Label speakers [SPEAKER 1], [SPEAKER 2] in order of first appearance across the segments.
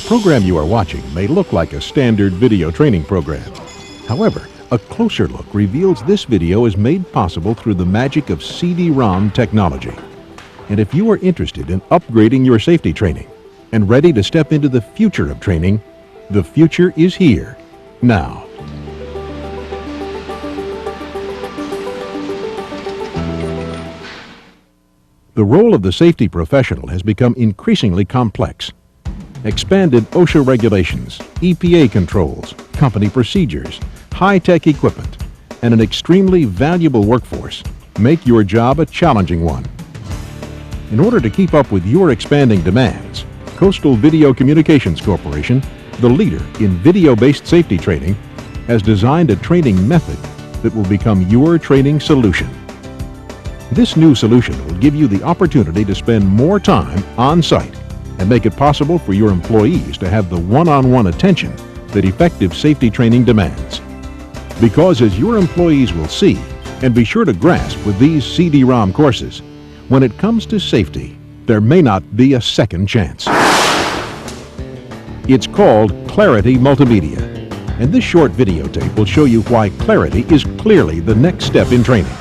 [SPEAKER 1] program you are watching may look like a standard video training program. However, a closer look reveals this video is made possible through the magic of CD-ROM technology. And if you are interested in upgrading your safety training and ready to step into the future of training, the future is here, now. The role of the safety professional has become increasingly complex. Expanded OSHA regulations, EPA controls, company procedures, high-tech equipment, and an extremely valuable workforce make your job a challenging one. In order to keep up with your expanding demands, Coastal Video Communications Corporation, the leader in video-based safety training, has designed a training method that will become your training solution. This new solution will give you the opportunity to spend more time on-site and make it possible for your employees to have the one-on-one attention that effective safety training demands. Because as your employees will see and be sure to grasp with these CD-ROM courses, when it comes to safety, there may not be a second chance. It's called Clarity Multimedia, and this short videotape will show you why clarity is clearly the next step in training.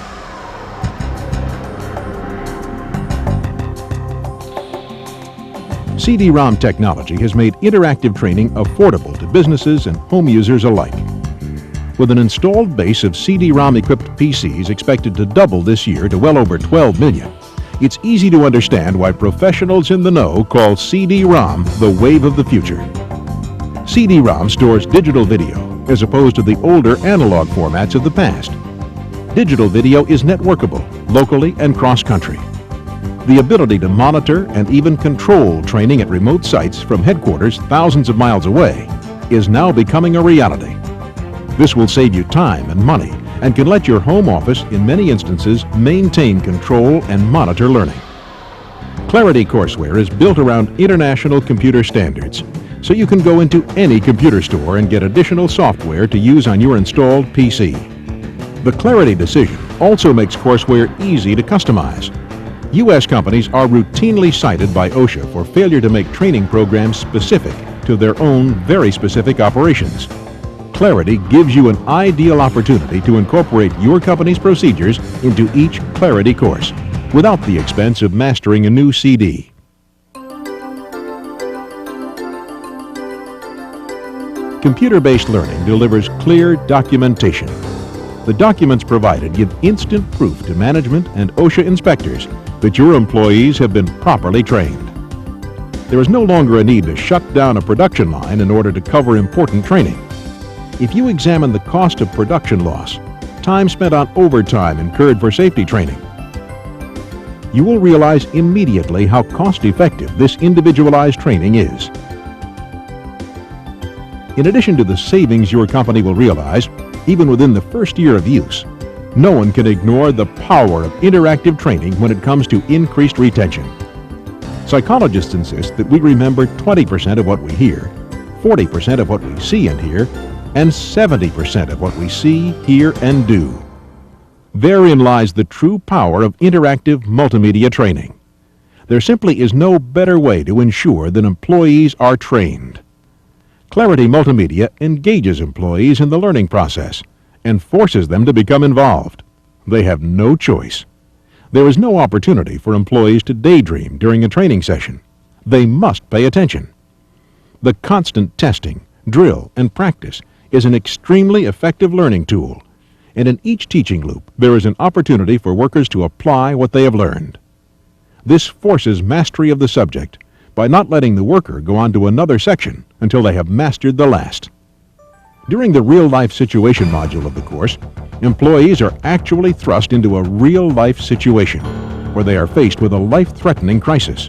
[SPEAKER 1] CD-ROM technology has made interactive training affordable to businesses and home users alike. With an installed base of CD-ROM equipped PCs expected to double this year to well over 12 million, it's easy to understand why professionals in the know call CD-ROM the wave of the future. CD-ROM stores digital video as opposed to the older analog formats of the past. Digital video is networkable, locally and cross-country. The ability to monitor and even control training at remote sites from headquarters thousands of miles away is now becoming a reality. This will save you time and money and can let your home office, in many instances, maintain control and monitor learning. Clarity courseware is built around international computer standards, so you can go into any computer store and get additional software to use on your installed PC. The Clarity decision also makes courseware easy to customize. U.S. companies are routinely cited by OSHA for failure to make training programs specific to their own very specific operations. Clarity gives you an ideal opportunity to incorporate your company's procedures into each Clarity course without the expense of mastering a new CD. Computer-based learning delivers clear documentation. The documents provided give instant proof to management and OSHA inspectors that your employees have been properly trained. There is no longer a need to shut down a production line in order to cover important training. If you examine the cost of production loss, time spent on overtime incurred for safety training, you will realize immediately how cost-effective this individualized training is. In addition to the savings your company will realize, even within the first year of use, no one can ignore the power of interactive training when it comes to increased retention. Psychologists insist that we remember 20% of what we hear, 40% of what we see and hear, and 70% of what we see, hear, and do. Therein lies the true power of interactive multimedia training. There simply is no better way to ensure that employees are trained. Clarity Multimedia engages employees in the learning process and forces them to become involved. They have no choice. There is no opportunity for employees to daydream during a training session. They must pay attention. The constant testing, drill, and practice is an extremely effective learning tool, and in each teaching loop there is an opportunity for workers to apply what they have learned. This forces mastery of the subject by not letting the worker go on to another section until they have mastered the last. During the real-life situation module of the course, employees are actually thrust into a real-life situation where they are faced with a life-threatening crisis.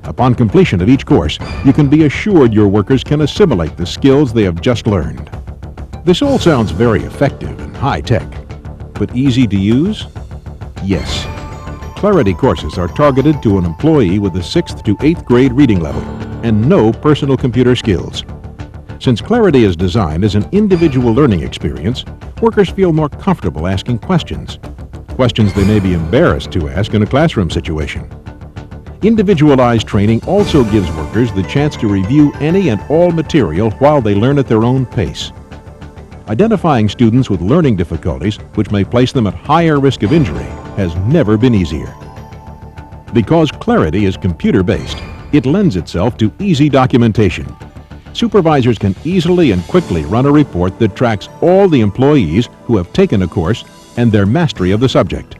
[SPEAKER 1] Upon completion of each course, you can be assured your workers can assimilate the skills they have just learned. This all sounds very effective and high-tech, but easy to use? Yes. Clarity courses are targeted to an employee with a 6th to 8th grade reading level and no personal computer skills. Since Clarity is designed as an individual learning experience, workers feel more comfortable asking questions they may be embarrassed to ask in a classroom situation. Individualized training also gives workers the chance to review any and all material while they learn at their own pace. Identifying students with learning difficulties, which may place them at higher risk of injury, has never been easier. Because Clarity is computer-based, it lends itself to easy documentation. Supervisors can easily and quickly run a report that tracks all the employees who have taken a course and their mastery of the subject.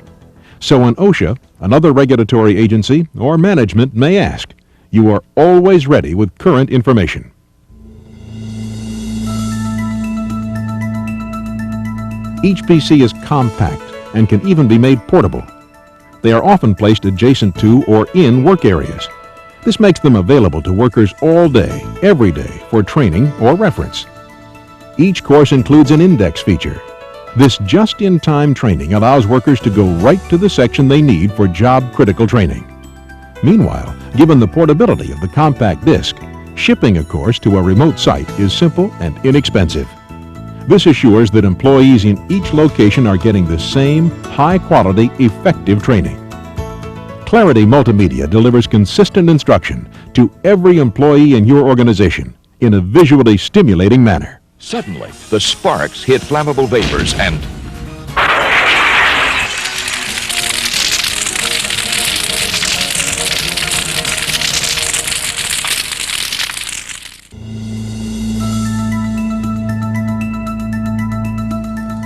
[SPEAKER 1] So when OSHA, another regulatory agency, or management may ask, you are always ready with current information. Each PC is compact and can even be made portable. They are often placed adjacent to or in work areas. This makes them available to workers all day, every day, for training or reference. Each course includes an index feature. This just-in-time training allows workers to go right to the section they need for job-critical training. Meanwhile, given the portability of the compact disc, shipping a course to a remote site is simple and inexpensive. This assures that employees in each location are getting the same high-quality, effective training. Clarity Multimedia delivers consistent instruction to every employee in your organization in a visually stimulating manner.
[SPEAKER 2] Suddenly, the sparks hit flammable vapors and...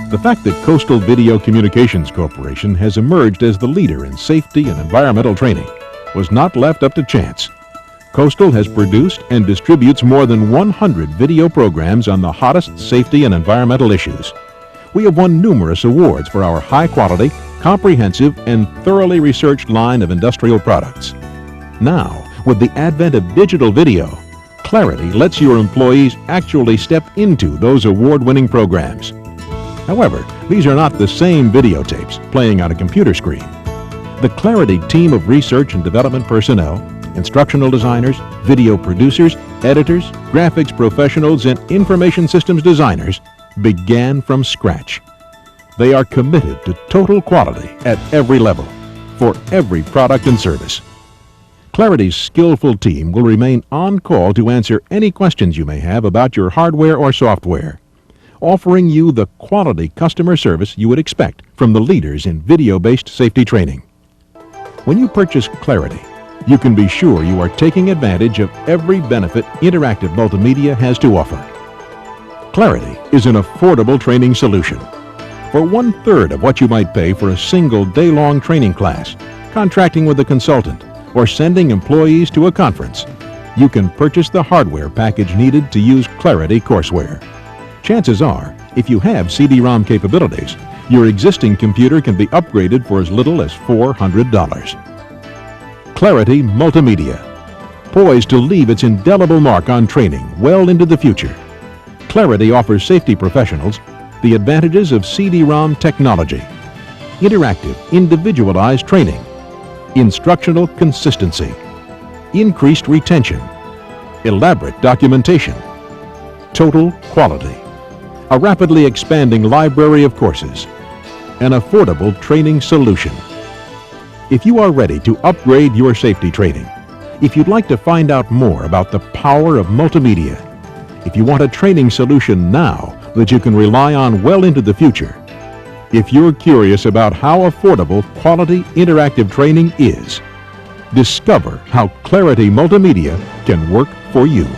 [SPEAKER 1] The fact that Coastal Video Communications Corporation has emerged as the leader in safety and environmental training was not left up to chance. Coastal has produced and distributes more than 100 video programs on the hottest safety and environmental issues. We have won numerous awards for our high-quality, comprehensive, and thoroughly researched line of industrial products. Now, with the advent of digital video, Clarity lets your employees actually step into those award-winning programs. However, these are not the same videotapes playing on a computer screen. The Clarity team of research and development personnel, instructional designers, video producers, editors, graphics professionals, and information systems designers began from scratch. They are committed to total quality at every level, for every product and service. Clarity's skillful team will remain on call to answer any questions you may have about your hardware or software, offering you the quality customer service you would expect from the leaders in video-based safety training. When you purchase Clarity, you can be sure you are taking advantage of every benefit interactive multimedia has to offer. Clarity is an affordable training solution. For 1/3 of what you might pay for a single day-long training class, contracting with a consultant, or sending employees to a conference, you can purchase the hardware package needed to use Clarity courseware. Chances are, if you have CD-ROM capabilities, your existing computer can be upgraded for as little as $400. Clarity Multimedia, poised to leave its indelible mark on training well into the future. Clarity offers safety professionals the advantages of CD-ROM technology, interactive, individualized training, instructional consistency, increased retention, elaborate documentation, total quality, a rapidly expanding library of courses, an affordable training solution. If you are ready to upgrade your safety training, if you'd like to find out more about the power of multimedia, if you want a training solution now that you can rely on well into the future, if you're curious about how affordable quality interactive training is, discover how Clarity Multimedia can work for you.